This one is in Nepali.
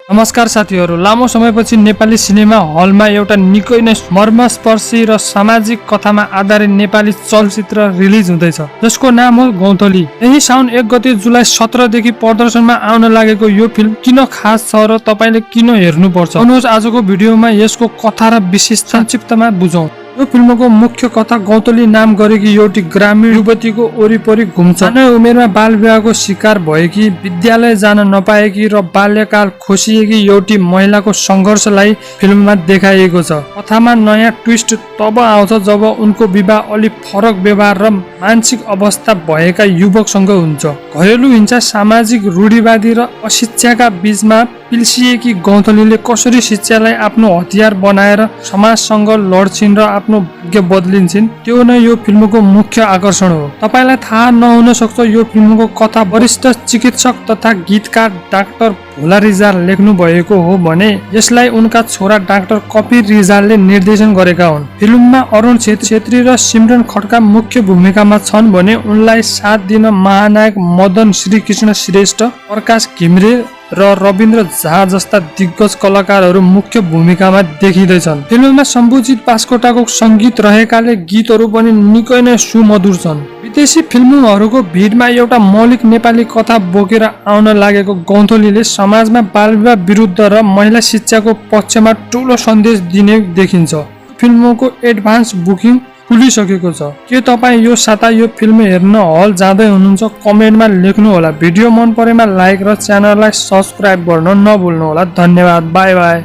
नमस्कार साथीहरू, लामो समयपछि नेपाली सिनेमा हलमा एउटा निकै नै मर्मस्पर्शी र सामाजिक कथामा आधारित नेपाली चलचित्र रिलिज हुँदैछ, जसको नाम हो गौँथली। यही साउन 1 गते जुलाई 17 देखि प्रदर्शनमा आउन लागेको यो फिल्म किन खास छ र तपाईले किन हेर्नुपर्छ, आउनुहोस् आजको भिडियोमा यसको कथा र विशेषता संक्षिप्तमा बुझौं। यो फिल्मको मुख्य कथा गौँथली नाम गरेकी एउटी ग्रामीण युवतीको वरिपरि घुम्छ। सानै उमेरमा बाल विवाहको शिकार भएकी, विद्यालय जान नपाएकी र बाल्यकाल खोसिएकी एउटी महिलाको सङ्घर्षलाई फिल्ममा देखाइएको छ। कथामा नयाँ ट्विस्ट तब आउँछ जब उनको विवाह अलि फरक व्यवहार र मानसिक अवस्था भएका युवकसँग हुन्छ। घरेलु हिंसा, सामाजिक रूढिवादी र अशिक्षाका बीचमा पिल्सिएकी गौँथलीले कसरी शिक्षालाई आफ्नो हतियार बनाएर समाजसँग लड्छिन् र आफ्नो भाग्य बदलिन्छन्, त्यो नै यो फिल्मको मुख्य आकर्षण हो। तपाईलाई थाहा नहुन सक्छ, यो फिल्मको कथा वरिष्ठ चिकित्सक तथा गीतकार डाक्टर भोला रिजाल लेख्नु भएको हो भने यसलाई उनका छोरा डाक्टर कपिल रिजालले निर्देशन गरेका हुन्। फिल्ममा अरुण छेत्री र सिमरन खड्का मुख्य भूमिकामा छन् भने उनलाई साथ दिन महानायक मदन श्रीकृष्ण श्रेष्ठ, प्रकाश घिमिरे र रविन्द्र झा जस्ता दिग्गज कलाकारहरू मुख्य भूमिकामा देखिँदैछन्। फिल्ममा शम्भुजित बास्कोटाको सङ्गीत रहेकाले गीतहरू पनि निकै नै सुमधुर छन्। विदेशी फिल्महरूको भिडमा एउटा मौलिक नेपाली कथा बोकेर आउन लागेको गौँथलीले समाजमा बालविवाह विरुद्ध र महिला शिक्षाको पक्षमा ठूलो सन्देश दिने देखिन्छ। फिल्मको एडभान्स बुकिङ खुलिसकेको छ। के तपाईँ यो साता यो फिल्म हेर्न हल जाँदै हुनुहुन्छ? कमेन्टमा लेख्नु होला। भिडियो मन परेमा लाइक र च्यानललाई सब्स्क्राइब गर्न नभुल्नु होला। धन्यवाद। By by.